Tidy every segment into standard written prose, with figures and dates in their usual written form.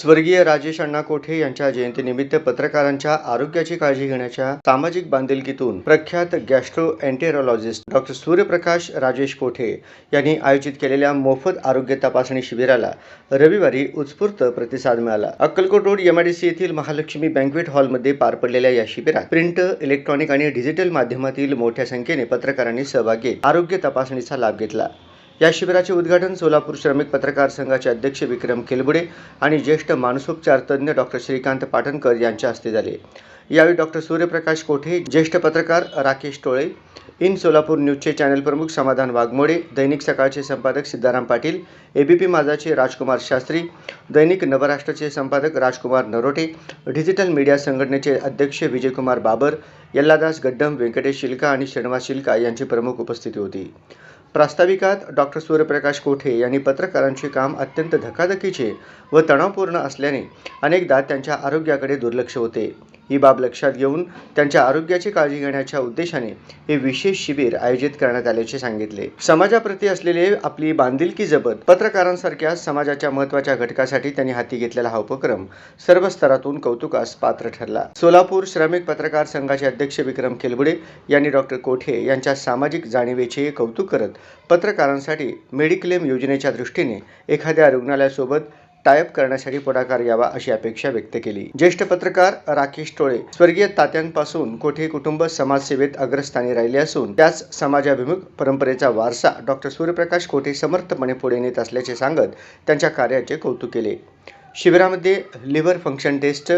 स्वर्गीय राजेश अण्णा कोठे यांच्या जयंतीनिमित्त पत्रकारांच्या आरोग्याची काळजी घेण्याच्या सामाजिक बांधिलकीतून प्रख्यात गॅस्ट्रोएंटेरोलॉजिस्ट डॉक्टर सूर्यप्रकाश राजेश कोठे यांनी आयोजित केलेल्या मोफत आरोग्य तपासणी शिबिराला रविवारी उत्स्फूर्त प्रतिसाद मिळाला। अक्कलकोट रोड MIDC येथील महालक्ष्मी बँक्वेट हॉलमध्ये पार पडलेल्या या शिबिरात प्रिंट, इलेक्ट्रॉनिक आणि डिजिटल माध्यमातील मोठ्या संख्येने पत्रकारांनी सहभाग घेत आरोग्य तपासणीचा लाभ घेतला। या शिबिराचे उद्घाटन सोलापूर श्रमिक पत्रकार संघाचे अध्यक्ष विक्रम केलबुडे आणि ज्येष्ठ मानसोपचार तज्ञ डॉक्टर श्रीकांत पाटणकर यांच्या हस्ते झाले। यावेळी डॉक्टर सूर्यप्रकाश कोठे, ज्येष्ठ पत्रकार राकेश टोळे, इन सोलापूर न्यूजचे चॅनल प्रमुख समाधान वाघमोडे, दैनिक सकाळचे संपादक सिद्धाराम पाटील, ABP माझाचे राजकुमार शास्त्री, दैनिक नवराष्ट्रचे संपादक राजकुमार नरोटे, डिजिटल मीडिया संघटनेचे अध्यक्ष विजयकुमार बाबर, यल्लादास गड्डम, व्यंकटेश शिल्का आणि श्रीनिवास शिल्का यांची प्रमुख उपस्थिती होती। प्रास्ताविकात डॉक्टर सूर्यप्रकाश कोठे यांनी पत्रकारांचे काम अत्यंत धकाधकीचे व तणावपूर्ण असल्याने अनेकदा त्यांच्या आरोग्याकडे दुर्लक्ष होते। ही बाब लक्षात घेऊन त्यांच्या आरोग्याची काळजी घेण्याच्या उद्देशाने हे विशेष शिबिर आयोजित करण्यात आल्याचे सांगितले। समाजाप्रती असलेले आपली बांधिलकी जपत पत्रकारांसारख्या समाजाच्या महत्त्वाच्या घटकासाठी त्यांनी हाती घेतलेला हा उपक्रम सर्व स्तरातून कौतुकास पात्र ठरला। सोलापूर श्रमिक पत्रकार संघाचे अध्यक्ष विक्रम केलबुडे यांनी डॉक्टर कोठे यांच्या सामाजिक जाणीवेचे कौतुक करत पत्रकारांसाठी मेडिक्लेम योजनेच्या दृष्टीने एखाद्या रुग्णालयासोबत टायअप करण्यासाठी पुढाकार यावा अशी अपेक्षा व्यक्त केली। ज्येष्ठ पत्रकार राकेश टोळे स्वर्गीय तात्यांपासून कोठे कुटुंब समाजसेवेत अग्रस्थानी राहिले असून त्याच समाजाभिमुख परंपरेचा वारसा डॉक्टर सूर्यप्रकाश कोठे समर्थपणे पुढे नेत असल्याचे सांगत त्यांच्या कार्याचे कौतुक केले। शिबिरामध्ये liver function test,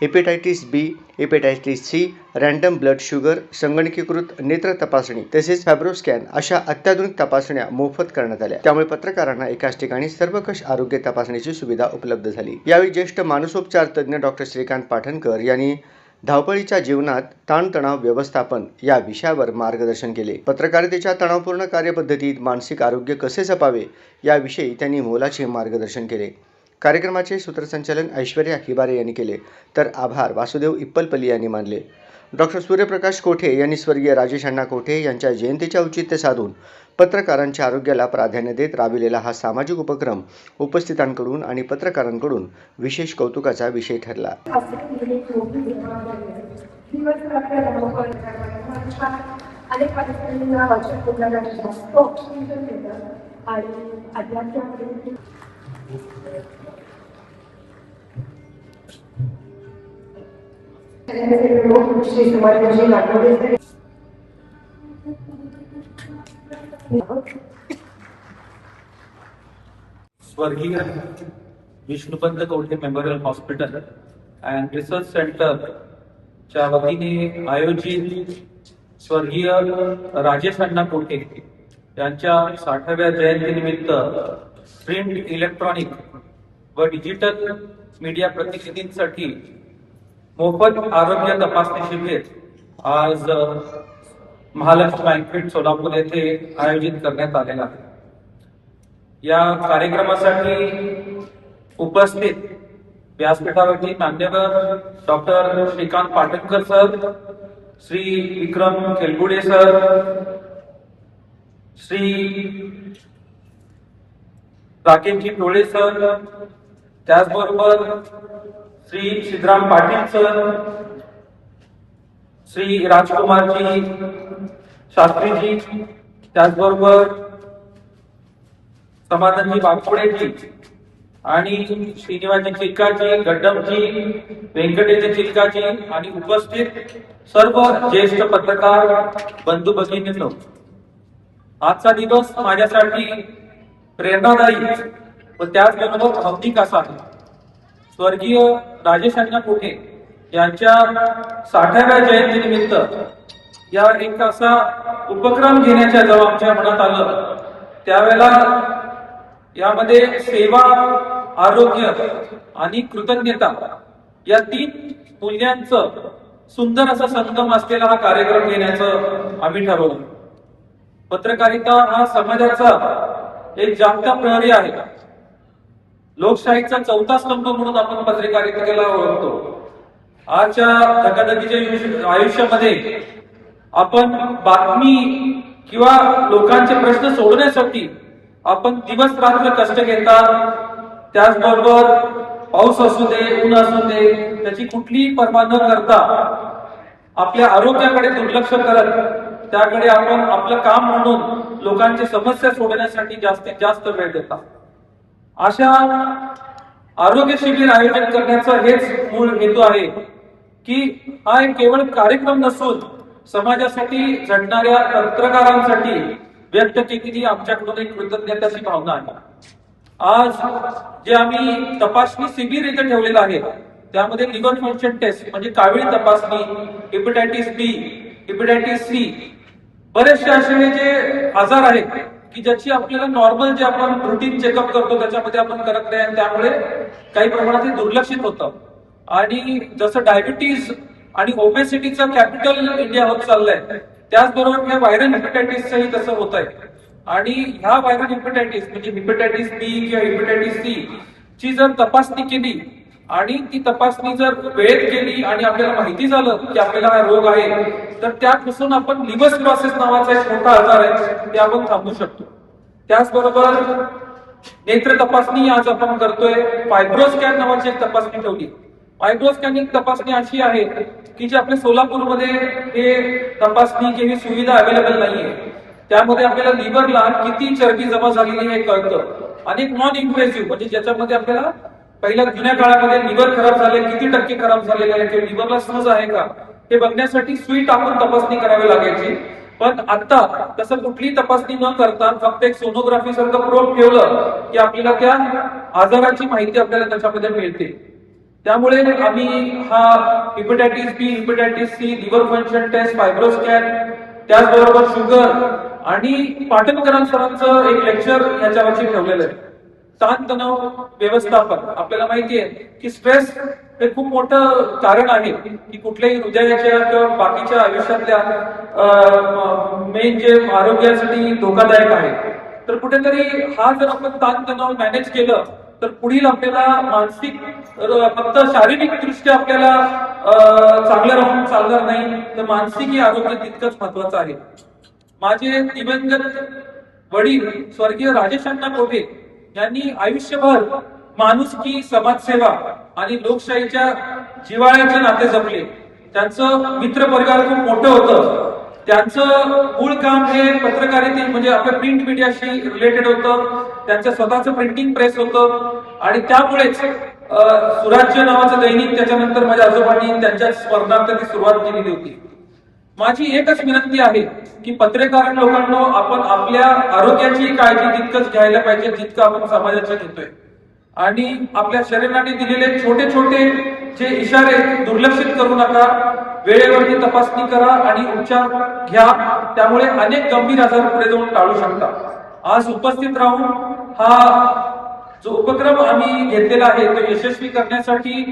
hepatitis B, hepatitis C, random blood sugar, संगणकीकृत नेत्र तपासणी तसेच फायब्रोस्कॅन अशा अत्याधुनिक तपासण्या मोफत करण्यात आल्या। त्यामुळे पत्रकारांना एकाच ठिकाणी सर्वकष आरोग्य तपासणीची सुविधा उपलब्ध झाली। यावेळी ज्येष्ठ मानसोपचार तज्ञ डॉक्टर श्रीकांत पाटणकर यांनी धावपळीच्या जीवनात ताणतणाव व्यवस्थापन या विषयावर मार्गदर्शन केले। पत्रकारितेच्या तणावपूर्ण कार्यपद्धतीत मानसिक आरोग्य कसे जपावे याविषयी त्यांनी मोलाचे मार्गदर्शन केले। कार्यक्रमाचे सूत्रसंचालन ऐश्वर्या हिबारे यांनी केले, तर आभार वासुदेव इप्पलपल्ली यांनी मानले। डॉक्टर सूर्यप्रकाश कोठे यांनी स्वर्गीय राजेश अण्णा कोठे यांच्या जयंतीचे औचित्य साधून पत्रकारांच्या आरोग्याला प्राधान्य देत राबविलेला हा सामाजिक उपक्रम उपस्थितांकडून आणि पत्रकारांकडून विशेष कौतुकाचा विषय ठरला। स्वर्गीय विष्णुपंत कोठे memorial hospital and research centre च्या वतीने आयोजित स्वर्गीय राजेश अण्णा कोठे यांच्या 60व्या जयंतीनिमित्त प्रिंट, इलेक्ट्रॉनिक व डिजिटल मीडिया प्रतिनिधींसाठी मोफत आरोग्य तपासणी शिबिर आज महालक्ष्मी बँक्वेट सोलापूर येथे आयोजित करण्यात आलेला आहे। या कार्यक्रमासाठी उपस्थित व्यासपीठावरती मान्यवर डॉक्टर श्रीकांत पाटणकर सर, श्री विक्रम केलबुडे सर, श्री राकेशजी टोळे सर, त्याचबरोबर श्री सिद्धराम पाटील सर, श्री राजकुमारजी शास्त्रीजी, त्याचबरोबर समाधानजी वाघमोडेजी आणि श्रीनिवासजी चिल्काजी, गड्डमजी, व्यंकटेश चिल्काजी आणि उपस्थित सर्व ज्येष्ठ पत्रकार बंधू भगिनींनो, आजचा दिवस माझ्यासाठी प्रेरणादायी व त्याचबरोबर भावनिक असा आहे। स्वर्गीय राजेश अण्णा कोठे यांच्या 60व्या जयंतीनिमित्त या एक असा उपक्रम घेण्याच्या जेव्हा आमच्या मनात आलं त्यावेळेला यामध्ये सेवा, आरोग्य आणि कृतज्ञता या 3 मूल्यांचं सुंदर असा संगम असलेला हा कार्यक्रम घेण्याचं आम्ही ठरवलं। पत्रकारिता हा समाजाचा एक जागता प्रहरी आहे। लोकशाहीचा 4था स्तंभ म्हणून आपण पत्रकारितेला ओळखतो। आजच्या धकाधकीच्या आयुष्यामध्ये आपण बातमी किंवा लोकांचे प्रश्न सोडवण्यासाठी आपण दिवस रात्र कष्ट घेतात, त्याचबरोबर पाऊस असू दे, ऊन असू दे, त्याची कुठलीही पर्वा न करता आपल्या आरोग्याकडे दुर्लक्ष करत त्याकडे आपण आपलं काम म्हणून लोकांची समस्या सोडवण्यासाठी जास्तीत जास्त वेळ देतात. अशा आरोग्य शिबिर आयोजित करण्याचा हेच मूळ हेतू आहे की हा एक केवळ कार्यक्रम नसून समाजासाठी झटणाऱ्या पत्रकारांसाठी व्यक्त केलेली आमच्याकडून एक कृतज्ञताची भावना आहे. आज जे आम्ही तपासणी शिबिर इथे ठेवलेलं आहे त्यामध्ये लिव्हर फंक्शन टेस्ट म्हणजे कावीळ तपासणी, हेपॅटायटिस बी, हेपॅटायटिस सी, बरेचसे असे जे आजार आहेत की ज्याची आपल्याला नॉर्मल जे आपण रुटीन चेकअप करतो त्याच्यामध्ये आपण करत नाही आणि त्यामुळे काही प्रमाणात हे दुर्लक्षित होतं. आणि जसं डायबिटीज आणि ओबेसिटीचं कॅपिटल इंडिया होत चाललंय त्याचबरोबर ह्या व्हायरल हेपॅटायटिसचंही तसं होत आहे. आणि ह्या व्हायरल हेपॅटायटिस म्हणजे हेपॅटायटिस बी किंवा हेपॅटायटिस सी ची जर तपासणी केली आणि ती तपासणी जर वेळेत केली आणि आपल्याला माहिती झालं की आपल्याला हा रोग आहे तर त्यापासून आपण लिव्हर सिरोसिस नावाचा एक मोठा आजार आहे ते आपण थांबवू शकतो. त्याचबरोबर नेत्र तपासणी आज आपण करतोय. फायब्रोस्कॅन नावाची एक तपासणी ठेवली. फायब्रोस्कॅन एक तपासणी अशी आहे की जी आपल्या सोलापूरमध्ये हे तपासणी ही सुविधा अवेलेबल नाहीये. त्यामध्ये आपल्याला लिव्हरला किती चरबी जमा झालेली हे कळतं. आणि एक नॉन इन्व्हेसिव्ह म्हणजे ज्याच्यामध्ये आपल्याला पहिल्या जुन्या काळामध्ये लिव्हर खराब झाले किती टक्के खराब झालेले आहे किंवा लिव्हरला समज आहे का हे बघण्यासाठी सुई टाकून तपासणी करावी लागायची. पण आता तसं कुठलीही तपासणी न करता फक्त एक सोनोग्राफी सारखं प्रोब ठेवलं की आपल्याला त्या आजाराची माहिती आपल्याला त्याच्यामध्ये मिळते. त्यामुळे आम्ही हा hepatitis B, hepatitis C, liver function test, fibroscan, त्याचबरोबर शुगर आणि पाटणकरां सरांचं एक लेक्चर याच्यावरती ठेवलेलं आहे. ताणतणाव व्यवस्थापन. आपल्याला माहिती आहे की स्ट्रेस हे खूप मोठं कारण आहे की कुठल्याही हृदयाच्या किंवा बाकीच्या आयुष्यातल्या मेन जे आरोग्यासाठी धोकादायक आहे. तर कुठेतरी हा जर आपण ताणतणाव मॅनेज केलं तर पुढील आपल्याला मानसिक फक्त शारीरिक दृष्ट्या आपल्याला चांगलं राहून चालणार नाही तर मानसिक आरोग्य तितकंच महत्वाचं आहे. माझे दिवंगत वडील स्वर्गीय राजेश अण्णा कोठे यांनी आयुष्यभर माणुसकी, समाजसेवा आणि लोकशाहीच्या जिव्हाळ्याचे नाते जपले. त्यांचं मित्र परिवार खूप मोठं होतं. त्यांचं मूळ काम हे पत्रकारिते म्हणजे आपल्या प्रिंट मीडियाशी रिलेटेड होतं. त्यांचं स्वतःचं प्रिंटिंग प्रेस होतं आणि त्यामुळेच सुराज्य नावाचं दैनिक त्याच्यानंतर माझ्या आजोबांनी त्यांच्या स्मरणार्थ सुरुवात केलेली होती. माझी एकच विनंती आहे की पत्रकार लोकांनो आपण आपल्या आरोग्याची काळजी तितकंच घ्यायला पाहिजे जितकं आपण समाजाचं घेतोय. आणि आपल्या शरीराने दिलेले छोटे छोटे जे इशारे दुर्लक्षित करू नका. वेळेवरती तपासणी करा आणि उपचार घ्या. त्यामुळे अनेक गंभीर आजार पुढे जाऊन टाळू शकता. आज उपस्थित राहून हा जो उपक्रम आम्ही घेतलेला आहे तो यशस्वी करण्यासाठी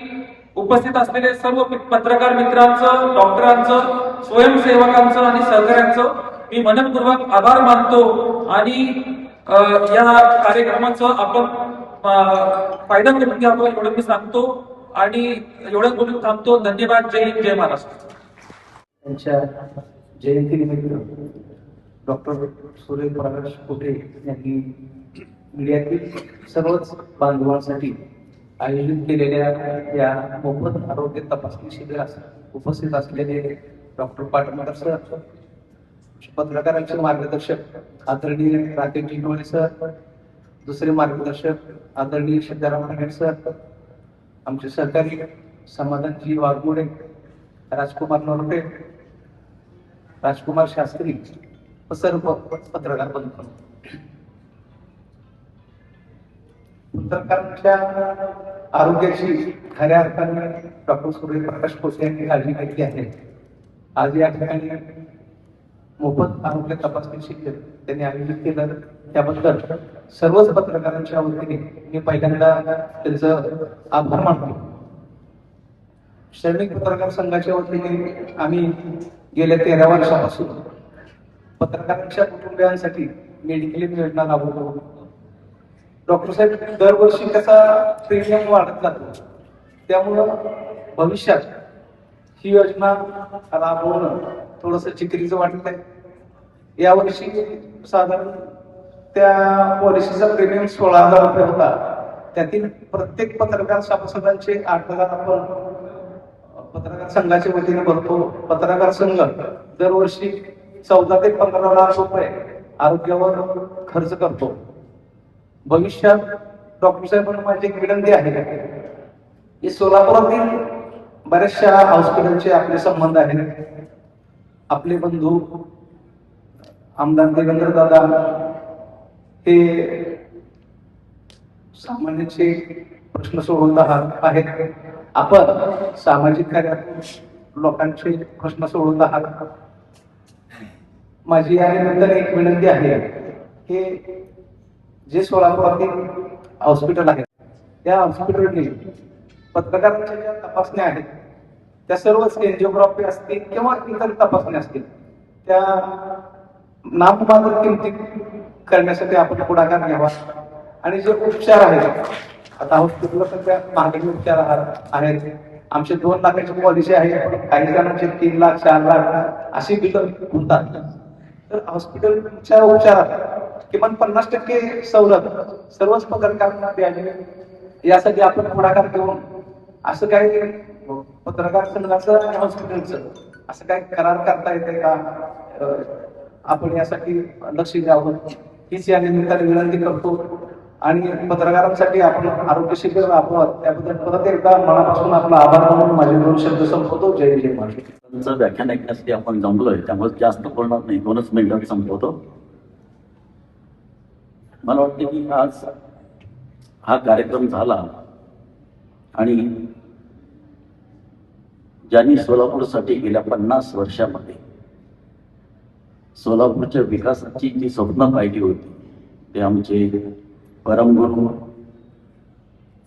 उपस्थित असलेले सर्व पत्रकार मित्रांचं, डॉक्टरांचं, स्वयंसेवकांचं आणि सहकाऱ्यांचं मी मनपूर्वक आभार मानतो. आणि या कार्यक्रमाचं आपण फायदा करून घ्यावं एवढं मी सांगतो आणि एवढंच बोलून थांबतो. धन्यवाद. जय हिंद, जय महाराष्ट्र. त्यांच्या जयंतीनिमित्त डॉक्टर सूर्यप्रकाश कोठे यांनी मीडियातील सर्वच बांधवांसाठी आयोजित केलेल्या या मोफत आरोग्य तपासणी शिबिरास उपस्थित असलेले डॉक्टर पाटणकर सर, पत्रकारांचे मार्गदर्शक आदरणीय राकेश जिंकवणे सर, दुसरे मार्गदर्शक आदरणीय सिद्धाराम नागेड सर, आमचे सहकारी समाधानजी वाघमोडे, राजकुमार नरोटे, राजकुमार शास्त्री व सर्व पत्रकार बंधू. पत्रकारांच्या आरोग्याची खऱ्या अर्थाने डॉक्टर सूर्यप्रकाश कोठे यांनी काळजी घेतली आहे. आज या ठिकाणी मोफत आरोग्य तपासणी शिबिर त्यांनी आयोजित केलं त्याबद्दल सर्वच पत्रकारांच्या वतीने मी पहिल्यांदा त्यांचं आभार मानतो. श्रमिक पत्रकार संघाच्या वतीने आम्ही गेल्या 13 वर्षापासून पत्रकारांच्या कुटुंबियांसाठी मेडिक्लेम योजना राबवतो. डॉक्टर साहेब दरवर्षी त्याचा प्रीमियम वाढत जातो. त्यामुळं भविष्यात ही योजना राबवणं थोडंसं चिकरीचं वाटत आहे. यावर्षी साधारण त्या पॉलिसीचा प्रीमियम 16,000 रुपये होता. त्यातील प्रत्येक पत्रकार सभासदांचे 8,000 आपण पत्रकार संघाच्या वतीने भरतो. पत्रकार संघ दरवर्षी 14 ते 15 लाख रुपये आरोग्यावर खर्च करतो. भविष्यात डॉक्टर साहेबांना माझी एक विनंती आहे की सोलापुरातील बऱ्याचशा हॉस्पिटलचे आपले संबंध आहेत. आपले बंधू आमदार देवेंद्र दादा हे सामान्यांचे प्रश्न सोडवत आहेत. आपण सामाजिक कार्यातून लोकांचे प्रश्न सोडवत आहात. माझी या निमित्ताने एक विनंती आहे की जे सोलापुरातील हॉस्पिटल आहे त्या हॉस्पिटलने पत्रकारांच्या ज्या तपासण्या आहेत त्या सर्वच एन्जिओग्राफी असतील किंवा इतर तपासण्या असतील त्या नाममात्र किमती करण्यासाठी आपण पुढाकार घ्यावा. आणि जे उपचार आहेत, आता हॉस्पिटलला सध्या महागडे उपचार आहेत. आमचे 2 लाखाची पॉलिसी आहे, काही जणांचे 3 लाख 4 लाख अशी बिलं होतात. तर हॉस्पिटलच्या उपचारात किमान 50% सवलत सर्वच पत्रकारांना द्यावी यासाठी आपण पुढाकार घेऊन असं काही पत्रकार संघाचं आणि हॉस्पिटलचं असं काही करार करता येते का, आपण यासाठी लक्ष द्यावं हीच या निमित्ताने विनंती करतो. आणि पत्रकारांसाठी आपण आरोग्य शिबिर राबवत त्याबद्दल परत एकदा मनापासून आपला आभार मानून माझे 2 शब्द संपवतो. जय जय महाराष्ट्र. तुमचं व्याख्यान ऐकण्यासाठी आपण जमलोय, त्यामुळे जास्त बोलणार नाही, 2च मिनिटात संपवतो. मला वाटतं की आज हा कार्यक्रम झाला आणि ज्यांनी सोलापूरसाठी गेल्या 50 वर्षामध्ये सोलापूरच्या विकासाची जी स्वप्न पाहिली होती ते आमचे परमगुरू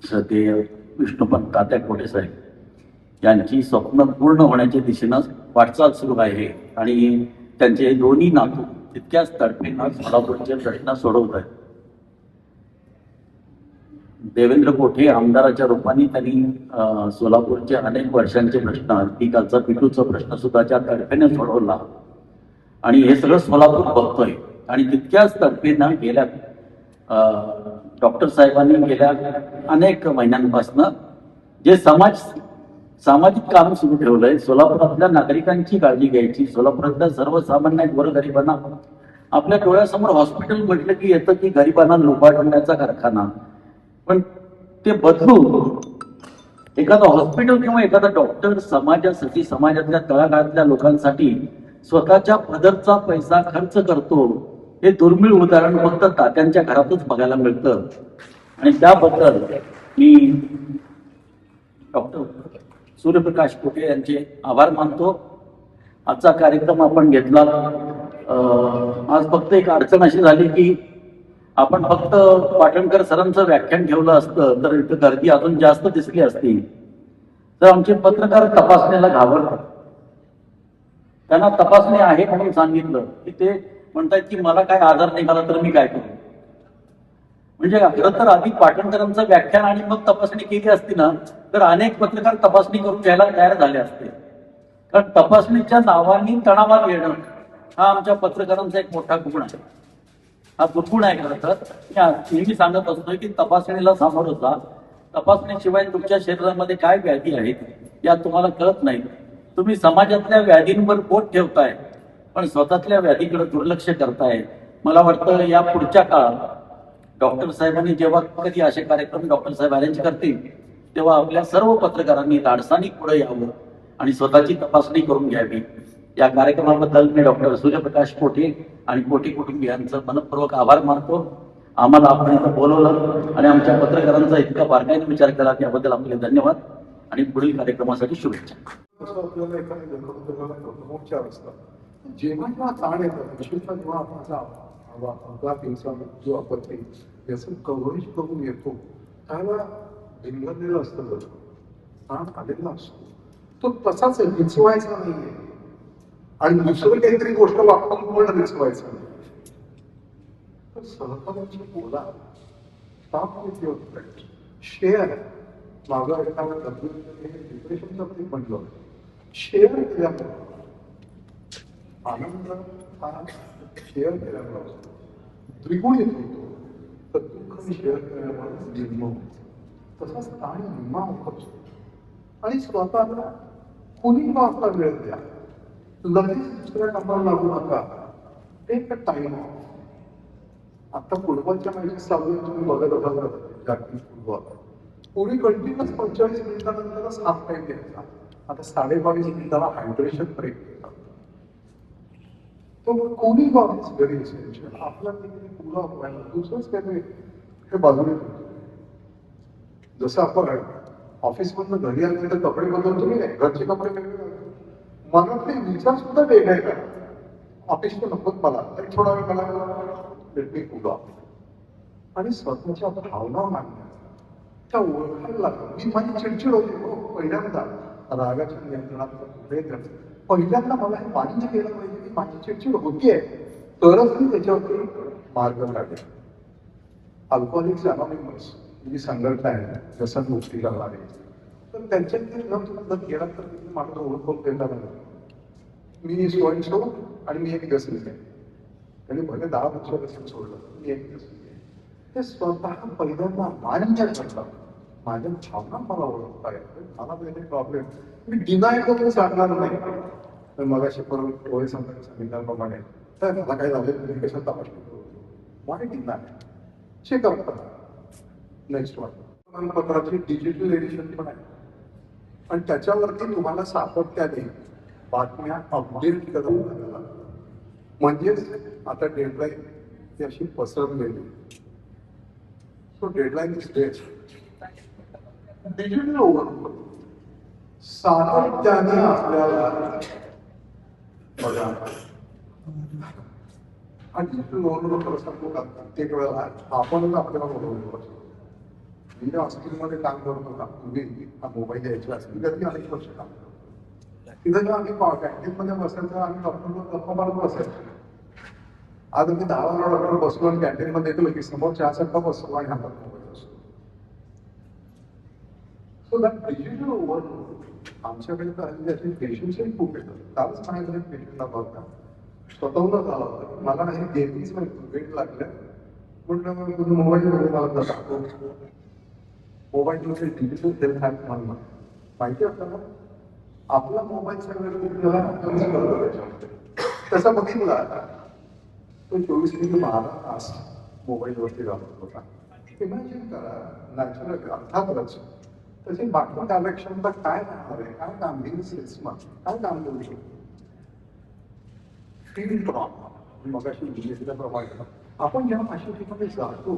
श्रद्धेय विष्णुपंत तात्या कोटे साहेब यांची स्वप्न पूर्ण होण्याच्या दिशेनं वाटचाल सुरू आहे. आणि त्यांचे दोन्ही नातू तितक्याच तडफेनं सोलापूरचे प्रश्न सोडवत आहेत. देवेंद्र कोठे आमदाराच्या रूपाने त्यांनी सोलापूरचे अनेक वर्षांचे प्रश्न, अगदीकालचा पिटूचा प्रश्न सुद्धा त्या तडफेने सोडवला. आणि हे सगळं सोलापूर बघतोय. आणि तितक्याच तडफेनं गेल्या डॉक्टर साहेबांनी गेल्या अनेक महिन्यांपासून जे सामाजिक काम सुरू ठेवलंय. सोलापुरातल्या नागरिकांची काळजी घ्यायची, सोलापुरातल्या सर्वसामान्य गोरगरिबांना आपल्या डोळ्यासमोर हॉस्पिटल म्हटलं की येतं की गरिबांना लुबाडण्याचा कारखाना. पण ते बदलून एखादा हॉस्पिटल किंवा एखादा डॉक्टर समाजासाठी, समाजातल्या तळागाळातल्या लोकांसाठी स्वतःच्या पदरचा पैसा खर्च करतो, हे दुर्मिळ उदाहरण फक्त तात्यांच्या घरातच बघायला मिळतं. आणि त्याबद्दल मी डॉक्टर सूर्यप्रकाश कोटे यांचे आभार मानतो. आजचा कार्यक्रम आपण घेतला. आज फक्त एक अडचण अशी झाली की आपण फक्त पाटणकर सरांचं व्याख्यान ठेवलं असतं तर इथं गर्दी अजून जास्त दिसली असती. तर आमचे पत्रकार तपासणीला घाबरतात. त्यांना तपासणी आहे म्हणून सांगितलं की ते म्हणतात की मला काय आजार निघाला तर मी काय करू. म्हणजे खरं तर आधी पाटणकरांचं व्याख्यान आणि मग तपासणी केली असती ना तर अनेक पत्रकार तपासणी करून घ्यायला तयार झाले असते. कारण तपासणीच्या नावाने तणावात येणं हा आमच्या पत्रकारांचा एक मोठा गुण आहे. हा दुर्गुण आहे. खरं तर नेहमी सांगत असतोय की तपासणीला सामोरं जा. तपासणीशिवाय तुमच्या शरीरामध्ये काय व्याधी आहेत या तुम्हाला कळत नाही. तुम्ही समाजातल्या व्याधींवर बोट ठेवताय पण स्वतःतल्या व्याधीकडे दुर्लक्ष करताय. मला वाटतं या पुढच्या काळात डॉक्टर साहेबांनी जेव्हा कधी असे कार्यक्रम डॉक्टर साहेब अरेंज करतील तेव्हा आपल्या सर्व पत्रकारांनी धाडसानी पुढे यावं आणि स्वतःची तपासणी करून घ्यावी. या कार्यक्रमाबद्दल मी डॉक्टर सूर्यप्रकाश कोटे आणि कोटी कुटुंबियांचं मनपूर्वक आभार मानतो. आम्हाला आपण इथं बोलवलं आणि आमच्या पत्रकारांचा इतका बारकाईने विचार केला त्याबद्दल आपले धन्यवाद आणि पुढील कार्यक्रमासाठी शुभेच्छा. जेव्हा ताण येतं विशेषतः जेव्हा आपला अपघात जो आपत्ती याचं कव्हरेज करून येतो त्याला भिंगरलेलं असतं, ताण आलेला असतो. तो तसाच विचवायचा नाहीये आणि दुसरं काहीतरी गोष्ट वापरून पण विचवायचं नाही. तर सहकार्याची बोला शेअर माझं एखाद्या डिप्रेशनचं ते म्हटलं शेअर केल्यामुळे आनंद हा शेअर केल्यामुळे द्विगुणित होतो. तर दुःख शेअर करण्यामुळे निम्म होतं. तसाच ताण निम्मा होतो. आणि स्वतःला कुणी आपला वेळ द्या, लगेच दुसऱ्या कामाला लागू नका. Take a time off. आता फुटबॉलच्या मॅचेस चालू आहे, तुम्ही बघत असाल जागतिक फुटबॉल. पूर्वी कंटिन्युअस 45 मिनिटानंतरच हाफ टाइम द्यायचा. आता 22.5 मिनिटाला हायड्रेशन ब्रेक देतात. तो कोणी इज व्हेरी इसेन्शियल. आपला तिकडे पुरा व्हायला दुसरंच काहीतरी हे बाजूने ठेवतो. जसं आपण ऑफिसमधनं घरी आल्यानंतर कपडे बदलतो नाही, घरचे कपडे वेगळे घालतो. मनातले विचार सुद्धा वेगळे का, ऑफिसचं नकोच मला, तरी थोडा वेळ मला लेट मी कूल ऑफ. आणि स्वतःच्या भावना मांडल्या, त्या ओळखायला लागलं. मी माझी चिडचिड होती हो पहिल्यांदा रागाच्या नियंत्रणात. पहिल्यांदा मला हे मान्य केलं पाहिजे की माझी चिडचिड होतीये, तरच मी त्याच्यावरती मार्ग काढेल. अल्कोहोलिक्स अनॉनिमस जी संघटना आहे, व्यसन मुक्ती करणारी, तर त्यांच्याकडे न गेला तर माझं ओळख देणार नाही. मी स्वयंसो आणि मी एक व्यसन आहे. त्यांनी भले 10 वर्ष व्यसन सोडलं, मी एक व्यसन आहे. ते स्वतः पहिल्यांदा मान्य करतात. माझ्या भावना मला ओळखता येते, मला पहिले प्रॉब्लेम मी डिनाय करून सांगणार नाही. तर मगाशी परत डोळे सांगितल्याप्रमाणे तर मला काय झालं, तुम्ही कशा तपासणी करू, वाय डिनाय, चेकअप करा. नेक्स्ट वन पत्राची डिजिटल एडिशन पण आहे, आणि त्याच्यावरती तुम्हाला सातत्याने बातम्या अपडेट करत राहायला. म्हणजेच आता डेडलाईन ती अशी पसरलेली. So deadline is date. Digital over सातत्याने आपल्याला बघा. आणि नोंदवलं सांगतो का, प्रत्येक वेळेला आपणच आपल्याला बोलवलं पाहिजे. मी हॉस्पिटलमध्ये काम करतो का, तुम्ही हा मोबाईल द्यायचा असेल तर मी अनेक वर्ष काम करतो. तिथं जेव्हा आम्ही कॅन्टीनमध्ये बसायचं, आम्ही डॉक्टरला गप्पा मारत बसायचो. आज आम्ही 10 वाजता डॉक्टर बसलो आणि कॅन्टीनमध्ये येतो की समोर 4 चक्का बसतो आणि हातात मोबाईल असतो. सो दॅट डिजिटल ओव्हर आमच्याकडे तर त्याचे पेशंट्सही खूप येतात. कालच माझ्याकडे पेशंटला बघता स्वतःहूनच आला होता, मला हे गेमच नाही, वेट लागल्या म्हणून मोबाईलमध्ये मला जातो. मोबाईलमध्ये डिजिटल हेल्थ ॲप म्हणून माहिती आपल्याला आपला मोबाईलचा वेळ कमी करतो त्याच्यामध्ये. तसा बघितला तो 24 मिनिट 12 तास मोबाईलवरती राहत होता. इमॅजिन करा, नॅचरल अर्थातच त्याची बाकी कार्यक्षमता काय राहणार आहे, काय कामगिरी सेल्समन काय काम करू शकतो. फील्ड ट्रॉमा मगाशी दिल्याप्रमाणे आपण जेव्हा अशा ठिकाणी जातो,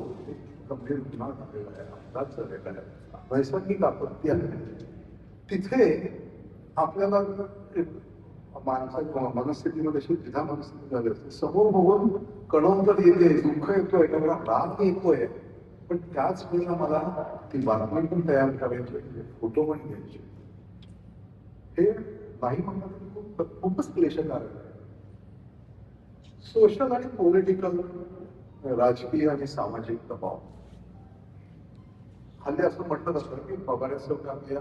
गंभीर गुन्हा झालेला आहे, अपघात झालेला आहे, नैसर्गिक आपत्ती आहे, तिथे आपल्याला माणसाच्या मनस्थितीमध्ये अशी द्विधा मनस्थिती झाली असते. समोर बघून कळवून येते, दुःख येतोय, मला राग येतोय, पण त्याच वेळेला मला ती बातमी पण तयार करायची, फोटो पण घ्यायचे. हे नाही म्हणतात खूपच क्लेशकारक आहे. सोशल आणि पॉलिटिकल, राजकीय आणि सामाजिक दबाव. हल्ली असं म्हटलं जातं की बऱ्याच लोकांना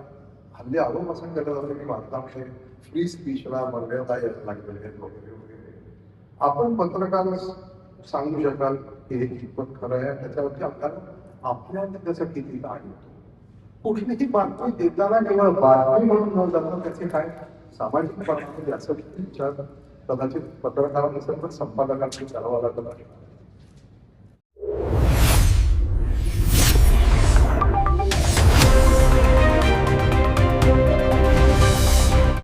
हल्ली आरोप असं केलं जातं की भारतामध्ये फ्री स्पीचला मर्यादा यायला लागलेल्या आहेत वगैरे वगैरे. आपण पत्रकार सांगू शकाल की हे कितपत खरं आहे, त्याच्यावरती आपल्याला त्याचा किती ताण येतो. कुठलीही बातमी देताना केवळ बातमी म्हणून न जाता त्याचे काय सामाजिक परिणाम याचा विचार कदाचित पत्रकारांना नसेल तर संपादकांनी करावा लागत आहे.